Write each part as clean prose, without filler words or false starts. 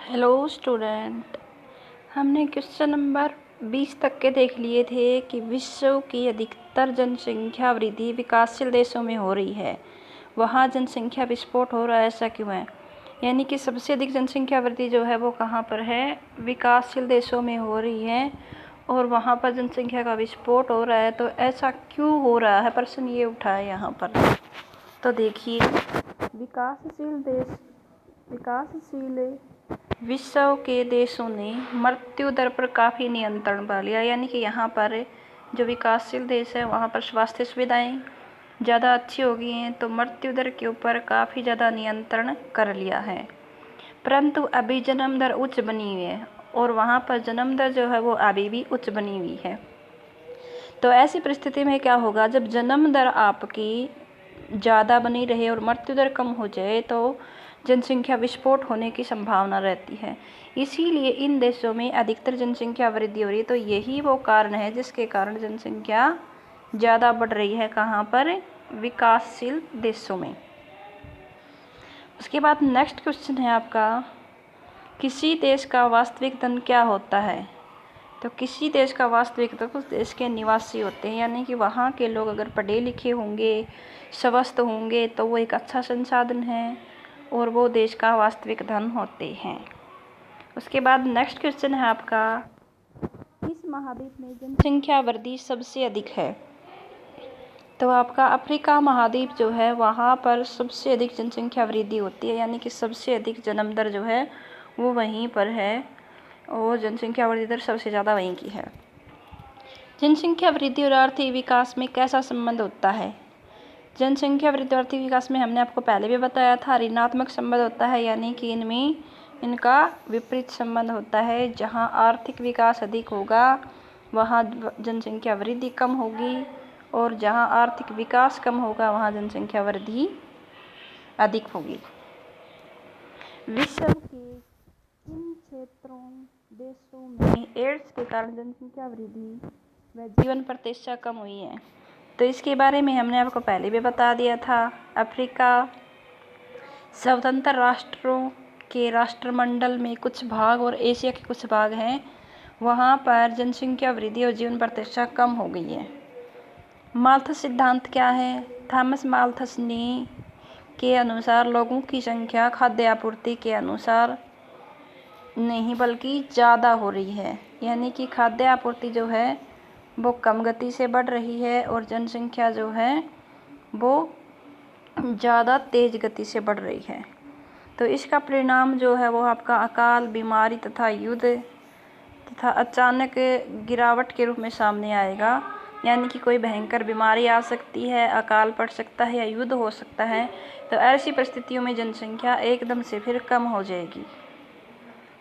Hello student. हमने question number 20 तक के देख लिए थे कि विश्व की अधिकतर जनसंख्या वृद्धि विकासशील देशों में हो रही है। वहाँ जनसंख्या विस्फोट हो रहा है, ऐसा क्यों है? यानी कि सबसे अधिक जनसंख्या वृद्धि जो है वो कहाँ पर है? विकासशील देशों में हो रही है और वहाँ पर जनसंख्या का विस्फोट हो रहा है। तो ऐसा क्यों हो रहा है, प्रश्न ये उठा है यहाँ पर। तो देखिए, विकासशील विश्व के देशों ने मृत्यु दर पर काफ़ी नियंत्रण पा लिया। यानी कि यहाँ पर जो विकासशील देश है वहाँ पर स्वास्थ्य सुविधाएं ज़्यादा अच्छी हो गई हैं, तो मृत्यु दर के ऊपर काफ़ी ज़्यादा नियंत्रण कर लिया है। परंतु अभी जन्म दर उच्च बनी हुई है और वहाँ पर जन्म दर जो है वो अभी भी उच्च बनी हुई है। तो ऐसी परिस्थिति में क्या होगा, जब जन्म दर आपकी ज़्यादा बनी रहे और मृत्यु दर कम हो जाए तो जनसंख्या विस्फोट होने की संभावना रहती है। इसीलिए इन देशों में अधिकतर जनसंख्या वृद्धि हो रही है। तो यही वो कारण है जिसके कारण जनसंख्या ज़्यादा बढ़ रही है। कहाँ पर? विकासशील देशों में। उसके बाद नेक्स्ट क्वेश्चन है आपका, किसी देश का वास्तविक धन क्या होता है? तो किसी देश का वास्तविक धन उस देश के निवासी होते हैं। यानी कि वहाँ के लोग अगर पढ़े लिखे होंगे, स्वस्थ होंगे तो वो एक अच्छा संसाधन है और वो देश का वास्तविक धन होते हैं। उसके बाद नेक्स्ट क्वेश्चन है आपका, किस महाद्वीप में जनसंख्या वृद्धि सबसे अधिक है? तो आपका अफ्रीका महाद्वीप जो है वहाँ पर सबसे अधिक जनसंख्या वृद्धि होती है। यानी कि सबसे अधिक जन्म दर जो है वो वहीं पर है और जनसंख्या वृद्धि दर सबसे ज़्यादा वहीं की है। जनसंख्या वृद्धि और आर्थिक विकास में कैसा संबंध होता है? जनसंख्या वृद्धि और आर्थिक विकास में हमने आपको पहले भी बताया था, ऋणात्मक संबंध होता है। यानी कि इनका विपरीत संबंध होता है। जहाँ आर्थिक विकास अधिक होगा वहाँ जनसंख्या वृद्धि कम होगी और जहाँ आर्थिक विकास कम होगा वहाँ जनसंख्या वृद्धि अधिक होगी। विश्व के किन क्षेत्रों देशों में एड्स के कारण जनसंख्या वृद्धि व जीवन प्रत्याशा कम हुई है? तो इसके बारे में हमने आपको पहले भी बता दिया था। अफ्रीका, स्वतंत्र राष्ट्रों के राष्ट्रमंडल में कुछ भाग और एशिया के कुछ भाग हैं, वहाँ पर जनसंख्या वृद्धि और जीवन प्रत्याशा कम हो गई है। माल्थस सिद्धांत क्या है? थॉमस माल्थस ने के अनुसार लोगों की संख्या खाद्य आपूर्ति के अनुसार नहीं बल्कि ज़्यादा हो रही है। यानी कि खाद्य आपूर्ति जो है वो कम गति से बढ़ रही है और जनसंख्या जो है वो ज़्यादा तेज़ गति से बढ़ रही है। तो इसका परिणाम जो है वो आपका अकाल, बीमारी तथा युद्ध तथा अचानक गिरावट के रूप में सामने आएगा। यानी कि कोई भयंकर बीमारी आ सकती है, अकाल पड़ सकता है या युद्ध हो सकता है। तो ऐसी परिस्थितियों में जनसंख्या एकदम से फिर कम हो जाएगी।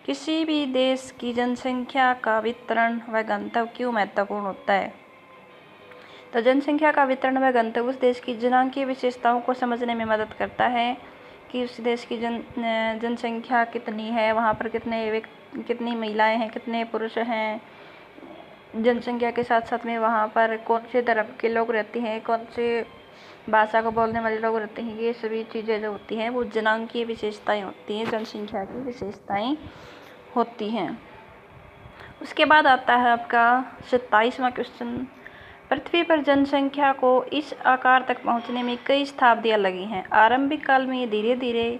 किसी भी देश की जनसंख्या का वितरण व घनत्व क्यों महत्वपूर्ण होता है? तो जनसंख्या का वितरण व घनत्व उस देश की जनांकीय विशेषताओं को समझने में मदद करता है कि उस देश की जनसंख्या कितनी है, वहाँ पर कितनी महिलाएं हैं, कितने पुरुष हैं। जनसंख्या के साथ साथ में वहाँ पर कौन से धर्म के लोग रहते हैं, कौन से भाषा को बोलने वाले लोग रहते हैं। ये सभी चीज़ें जो होती हैं वो जनांकीय विशेषताएं होती हैं, जनसंख्या की विशेषताएं होती हैं। उसके बाद आता है आपका 27वां क्वेश्चन, पृथ्वी पर जनसंख्या को इस आकार तक पहुंचने में कई शताब्दियां लगी हैं। आरंभिक काल में ये धीरे धीरे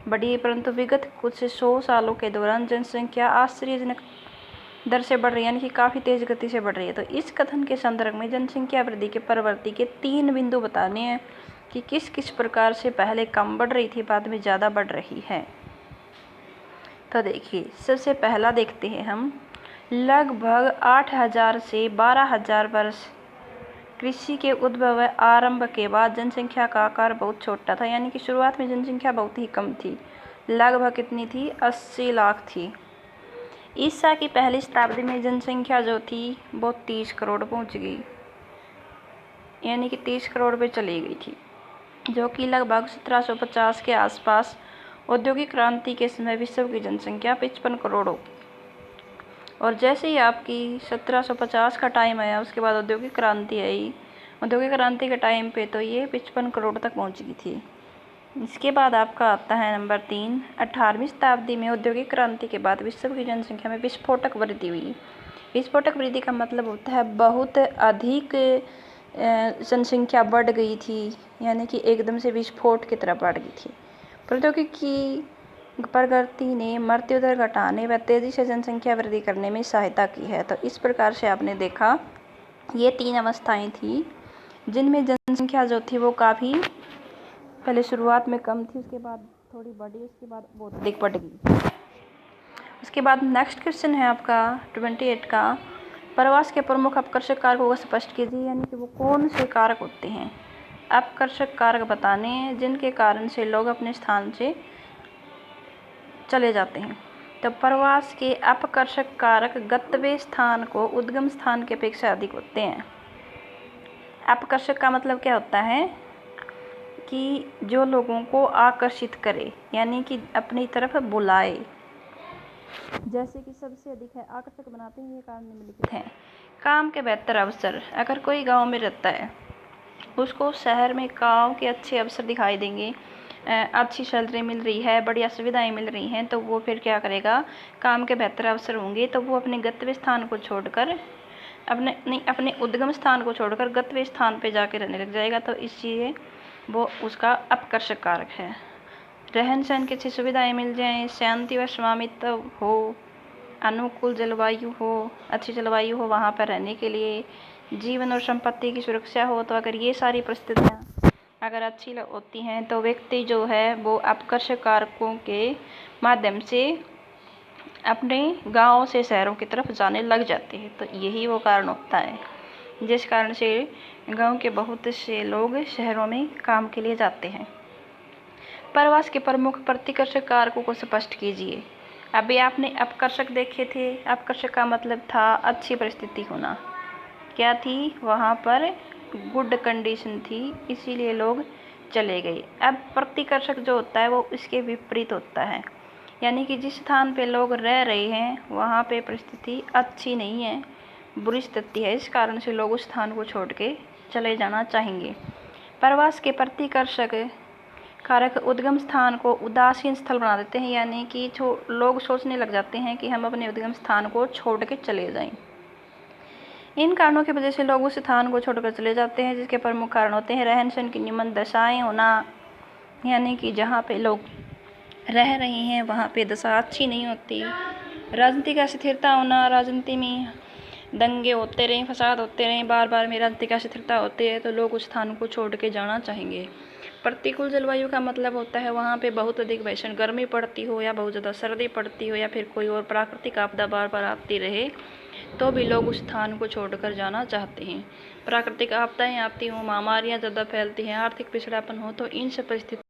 बढ़ी, परंतु विगत कुछ 100 सालों के दौरान जनसंख्या आश्चर्यजनक दर से बढ़ रही है। यानी कि काफ़ी तेज़ गति से बढ़ रही है। तो इस कथन के संदर्भ में जनसंख्या वृद्धि के प्रवृत्ति के 3 बिंदु बताने हैं कि किस किस प्रकार से पहले कम बढ़ रही थी, बाद में ज़्यादा बढ़ रही है। तो देखिए, सबसे पहला देखते हैं हम, लगभग 8000 से 12000 वर्ष कृषि के उद्भव व आरंभ के बाद जनसंख्या का आकार बहुत छोटा था। यानी कि शुरुआत में जनसंख्या बहुत ही कम थी, लगभग कितनी थी? 80 लाख थी। ईसा की पहली शताब्दी में जनसंख्या जो थी वो 30 करोड़ पहुंच गई, यानी कि 30 करोड़ पे चली गई थी, जो कि लगभग 1750 के आसपास औद्योगिक क्रांति के समय विश्व की जनसंख्या 55 करोड़ हो। और जैसे ही आपकी 1750 का टाइम आया उसके बाद औद्योगिक क्रांति आई। औद्योगिक क्रांति के टाइम पे तो ये 55 करोड़ तक पहुंच गई थी। इसके बाद आपका आता है नंबर 3, 18वीं शताब्दी में औद्योगिक क्रांति के बाद विश्व की जनसंख्या में विस्फोटक वृद्धि हुई। विस्फोटक वृद्धि का मतलब होता है बहुत अधिक जनसंख्या बढ़ गई थी, यानी कि एकदम से विस्फोट की तरह बढ़ गई थी। प्रौद्योगिकी प्रगति ने मृत्यु दर घटाने व तेजी से जनसंख्या वृद्धि करने में सहायता की है। तो इस प्रकार से आपने देखा ये 3 अवस्थाएं थी जिनमें जनसंख्या जो थी वो काफ़ी पहले शुरुआत में कम थी, उसके बाद थोड़ी बढ़ी, उसके बाद बहुत अधिक बढ़ गई। उसके बाद नेक्स्ट क्वेश्चन है आपका 28 का, प्रवास के प्रमुख अपकर्षक कारकों को स्पष्ट कीजिए, यानी कि वो कौन से कारक होते हैं। अपकर्षक कारक बताने हैं जिनके कारण से लोग अपने स्थान से चले जाते हैं। तो प्रवास के अपकर्षक कारक गंतव्य स्थान को उद्गम स्थान की अपेक्षा अधिक होते हैं। अपकर्षक का मतलब क्या होता है कि जो लोगों को आकर्षित करे, यानी कि अपनी तरफ बुलाए। जैसे कि सबसे अधिक है आकर्षक बनाते हैं ये कारण निम्नलिखित हैं। काम के बेहतर अवसर, अगर कोई गांव में रहता है उसको शहर में गांव के अच्छे अवसर दिखाई देंगे, अच्छी सैलरी मिल रही है, बढ़िया सुविधाएं मिल रही हैं, तो वो फिर क्या करेगा, काम के बेहतर अवसर होंगे तो वो अपने गंतव्य स्थान को छोड़कर अपने उद्गम स्थान को छोड़कर गंतव्य स्थान पे जाके रहने लग जाएगा। तो इसलिए वो उसका अपकर्षक कारक है। रहन सहन की अच्छी सुविधाएं मिल जाएं, शांति व स्वामित्व हो, अनुकूल जलवायु हो, अच्छी जलवायु हो वहाँ पर रहने के लिए, जीवन और संपत्ति की सुरक्षा हो। तो अगर ये सारी परिस्थितियाँ अगर अच्छी होती हैं तो व्यक्ति जो है वो अपकर्षक कारकों के माध्यम से अपने गांव से शहरों की तरफ जाने लग जाते हैं। तो यही वो कारण होता है जिस कारण से गांव के बहुत से लोग शहरों में काम के लिए जाते हैं। प्रवास के प्रमुख प्रतिकर्षक कारकों को स्पष्ट कीजिए। अभी आपने अपकर्षक देखे थे, अपकर्षक का मतलब था अच्छी परिस्थिति होना, क्या थी वहाँ पर गुड कंडीशन थी, इसीलिए लोग चले गए। अब प्रतिकर्षक जो होता है वो इसके विपरीत होता है, यानी कि जिस स्थान पे लोग रह रहे हैं वहाँ पे परिस्थिति अच्छी नहीं है, बुरी स्थिति है, इस कारण से लोग उस स्थान को छोड़ के चले जाना चाहेंगे। प्रवास के प्रतिकर्षक कारक उद्गम स्थान को उदासीन स्थल बना देते हैं, यानी कि लोग सोचने लग जाते हैं कि हम अपने उद्गम स्थान को छोड़ के चले जाएं। इन कारणों की वजह से लोग उस स्थान को छोड़कर चले जाते हैं, जिसके प्रमुख कारण होते हैं रहन सहन की निम्न दशाएं होना, यानी कि जहाँ पे लोग रह रहे हैं वहाँ पे दशा अच्छी नहीं होती। राजनीतिक अस्थिरता होना, राजनीति में दंगे होते रहें, फसाद होते रहें, बार बार में राजनीतिक अस्थिरता होती है तो लोग उस स्थान को छोड़ के जाना चाहेंगे। प्रतिकूल जलवायु का मतलब होता है वहाँ पे बहुत अधिक भीषण गर्मी पड़ती हो या बहुत ज़्यादा सर्दी पड़ती हो या फिर कोई और प्राकृतिक आपदा बार बार आती रहे तो भी लोग उस स्थान को छोड़कर जाना चाहते हैं। प्राकृतिक आपदाएं आती हों, महामारियां ज़्यादा फैलती हैं, आर्थिक पिछड़ापन हो, तो इन सब परिस्थिति